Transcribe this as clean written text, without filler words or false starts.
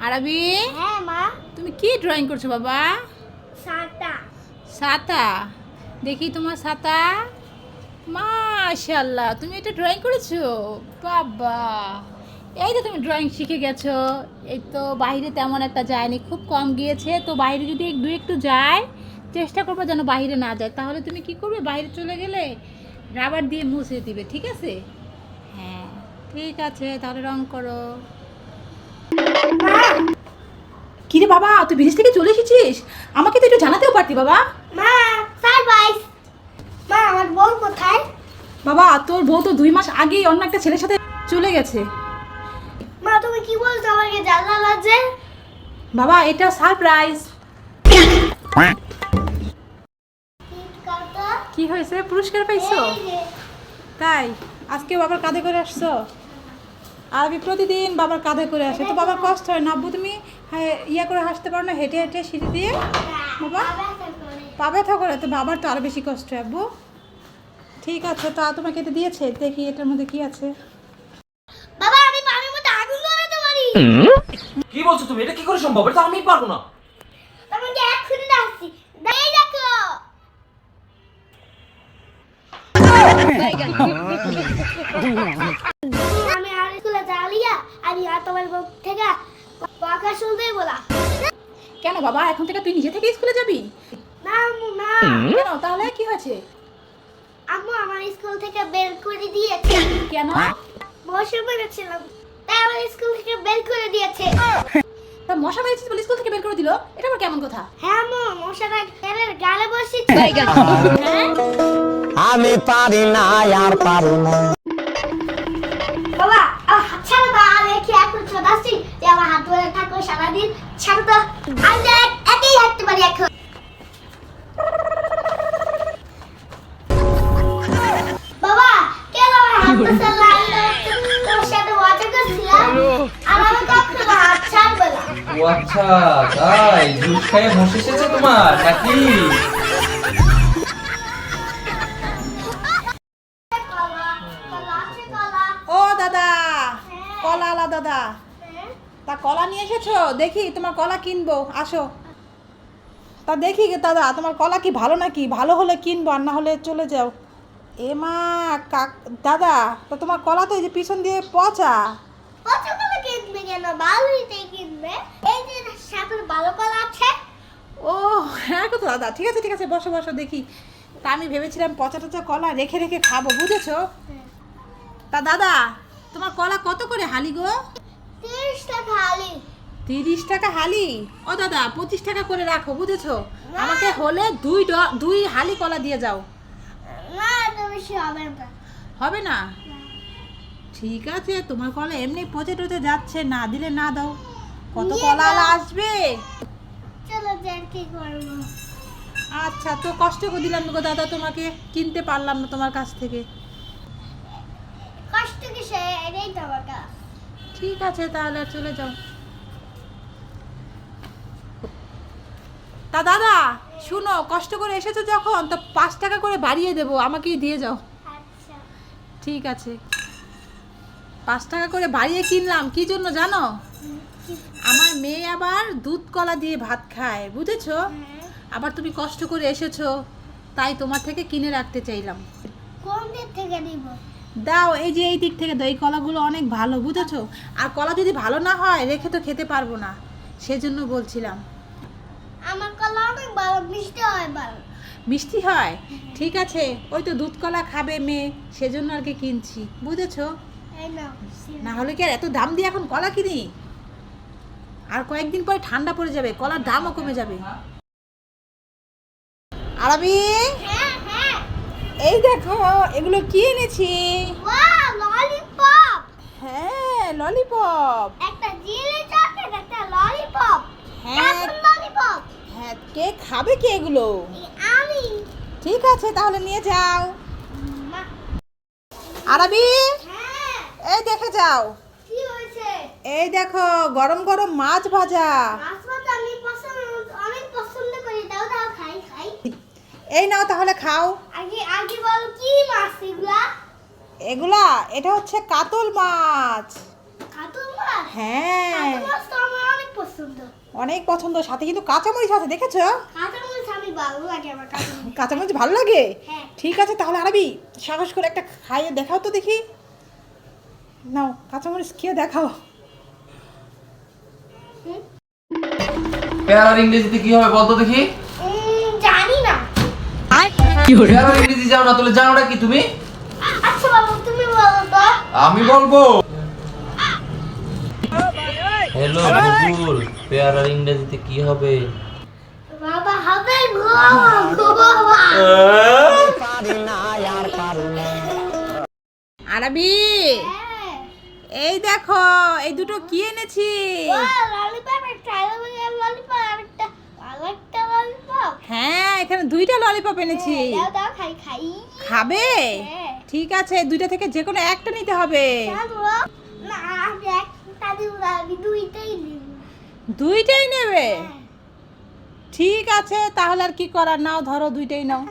আরবি, হ্যাঁ মা। তুমি কি ড্রয়িং করছো বাবা? ছাতা। ছাতা। দেখি তোমার ছাতা। মাশাআল্লাহ, তুমি এটা ড্রয়িং করেছো? বাবা, এই তো তুমি ড্রয়িং শিখে গেছো। এই তো বাইরে তেমন একটা যায়নি, খুব কম গিয়েছে। তো বাইরে যদি একটু যায়, চেষ্টা করবো যেন বাইরে না যায়। তাহলে তুমি কি করবে, বাইরে চলে গেলে রাবার দিয়ে মুছে দিবে, ঠিক আছে? হ্যাঁ, ঠিক আছে, তাহলে রং করো। কিরে বাবা, তুই বিদেশ থেকে চলে এসেছিস? আমাকে তো একটু জানাতেও পারতি বাবা। মা, সারপ্রাইজ। মা, আমার বউ কোথায়? বাবা, তোর বউ তো 2 মাস আগেই অন্য একটা ছেলের সাথে চলে গেছে। মা, তুমি কি বলছো? আমাকে জানলা লাগছে। বাবা, এটা সারপ্রাইজ। কি হয়েছে, পুরস্কার পাইছো? তাই আজকে বাবার কাঁধে করে আসছো? আরবি প্রতিদিন বাবার কাঁধে করে আসে, তো বাবার কষ্ট হয় না? আব্বু তুমি ইয়া করে হাসতে পারো না, হেঁটে হেঁটে সিঁড়ি দিয়ে? বাবা পা ব্যথা করে, তো বাবার তো আরো বেশি কষ্ট হয় আব্বু। ঠিক আছে, তা তোমাকে এটা দিয়েছে, দেখি এটার মধ্যে কি আছে। বাবা, আমি পানির মধ্যে আগুন ধরাতে পারি। কি বলছো তুমি? এটা কি করে সম্ভব? এটা তো আমি পারবো না। তোমাকে এক্ষুনি ডাকছি। এই দেখো। আমি আর স্কুলে যালিয়া আমি আর তোমার বউ থেকে কথা শুনতে বলা। কেন বাবা, এখন থেকে তুই নিজে থেকে স্কুলে যাবি? না আম্মু, না। কেন, তাহলে কি হয়েছে? আম্মু আমার স্কুল থেকে বের করে দিয়েছে। কেন? মশা মেরেছিলাম, তাই আমার স্কুল থেকে বের করে দিয়েছে। তা মশা মেরেছিস বলে স্কুল থেকে বের করে দিল? এটা আবার কেমন কথা? হ্যাঁ আম্মু, মশাটা ঘরের গালে বসেছে। হ্যাঁ? আমি পারি না আর পারি না। বাবা, আমার হাত ছাড়ো তো। আমি কি এখন ছোটাচ্ছি যে আমার হাত ধরে থাকো সারাদিন? ছাড়ো তো। আমি তো একই হাঁটতে পারি এখন। বাবা, কেন আমার হাতটা ছাড়লাম? তোর সাথে মজা করছিলাম আর আমি কখনো হাত ছাড়বো না। ও আচ্ছা, তাই জুস খেয়ে বসে এসেছে তোমার নাকি? কলা, কলা আছে, কলা। ও দাদা, কলা আলা দাদা, হ্যাঁ? তা কলা নিয়ে এসেছো? দেখি তোমার কলা কিনবো, আসো। তা দেখি গে দাদা, তোমার কলা কি ভালো নাকি? ভালো হলে কিনবো, আর না হলে চলে যাও। এ মা, দাদা, তা তোমার কলা তো এই যে পিছন দিয়ে পচা। পচা কলা কিনবে কেন? ভালোইটাই কিনবে। এই যে সাথে ভালো কলা আছে। ও হ্যাঁ গো দাদা, ঠিক আছে ঠিক আছে, বসো বসো দেখি। তা আমি ভেবেছিলাম পচা টচা কলা রেখে রেখে খাবো, বুঝেছো? তা দাদা, তোমার কলা কত করে হালি গো? 30 টাকা হালি। 30 টাকা হালি? ও দাদা, 25 টাকা করে রাখো, বুঝেছো? না। আমাকে হলে দুই হালি কলা দিয়ে যাও। না, এটা বেশি হবে না। হবে না? ঠিক আছে, তোমার কলা এমনি পচে টচে যাচ্ছে, না দিলে না দাও। কত নিয়ে কলা আলা যাও। আসবে? চলো যে আর কি করবো। আচ্ছা, তো কষ্ট করে দিলাম গো দাদা, তোমাকে কিনতে পারলাম না তোমার কাছ থেকে। কষ্ট কিসে? এটাই তো আমার কাজ। ঠিক আছে, তাহলে আর চলে যাও। তা দাদা শুনো, কষ্ট করে এসেছো যখন, তো 5 টাকা করে বাড়িয়ে দেবো, আমাকেই দিয়ে যাও। আচ্ছা। ঠিক আছে, 5 টাকা করে বাড়িয়ে কিনলাম কি জন্য জানো? আমার মেয়ে আবার দুধ কলা দিয়ে ভাত খায়, বুঝেছো? হ্যাঁ। আবার তুমি কষ্ট করে এসেছো, তাই তোমার থেকে কিনে রাখতে চাইলাম। কোন দিক থেকে নিব? দাও, এই যে এই দিক থেকে দাও, এই কলাগুলো অনেক ভালো, বুঝেছো? আর কলা যদি ভালো না হয় রেখে তো খেতে পারবো না, সেজন্য বলছিলাম। আমার কলা অনেক ভালো, মিষ্টি হয় ভালো। মিষ্টি হয়? ঠিক আছে, ওই তো দুধ কলা খাবে মেয়ে, সেজন্য আর কি কিনছি, বুঝেছো? এই নাও। না হলে কি আর এত দাম দিয়ে এখন কলা কিনি? আর কয়েকদিন পরে ঠান্ডা পড়ে যাবে, কলার দামও কমে যাবে। আরবি, হ্যাঁ, হ্যাঁ। এই দেখো এগুলো কি এনেছি। Wow, lollipop. হ্যাঁ, ললিপপ। একটা জিলি চকলেট, একটা ললিপপ। হ্যাঁ। কেমন ললিপপ? হ্যাঁ, কে খাবে কি এগুলো? আমি। ঠিক আছে, তাহলে নিয়ে যাও। মা। আরবি, হ্যাঁ। এই দেখে যাও। কি হয়েছে? এই দেখো গরম গরম মাছ ভাজা। মাছ ভাজা আমি অনেক পছন্দ করি। দাও দাও, খাই খাই। এই নাও তাহলে খাও। আগে আগে বল, কি মাছ এগুলা? এগুলা, এটা হচ্ছে কাতল মাছ। কাতল মাছ? হ্যাঁ। কাতল মাছ তো আমার অনেক অনেক পছন্দ, সাথে কিন্তু কাঁচামরিচ আছে, দেখেছো? কাঁচামরিচ আমি ভালো লাগে আমার কাঁচামরিচ। কাঁচামরিচ ভালো লাগে? হ্যাঁ। ঠিক আছে, তাহলে আরবি সাহস করে একটা খাইয়ে দেখাও তো দেখি। নাও কাঁচামরিচ খেয়ে দেখাও। পেয়ারার ইংরেজিতে কি হবে বলতো দেখি? জানি না। পেয়ারার ইংরেজি জানো না, তাহলে জানোটা কি তুমি? আচ্ছা বাবা তুমি বলো তো। আমি বলবো। হ্যালো গুগল, পেয়ারার ইংরেজিতে কি হবে? বাবা হবে বাবা। পারি না আর পারি না। আরবি হ্যাঁ। এই দেখো, এই দুটো কি এনেছি। ললিপপ একটা ললিপপ আরেকটা আরেকটা ললিপপ। হ্যাঁ, এখানে দুইটা ললিপপ এনেছি। দাও দাও খাই খাই। খাবে? হ্যাঁ। ঠিক আছে, দুইটা থেকে যে কোনো একটা নিতে হবে। জানো না আমি একটা দিব না, আমি দুইটাই দিব। দুইটাই নেবে? ঠিক আছে, তাহলে আর কি করার, নাও ধরো দুইটাই নাও।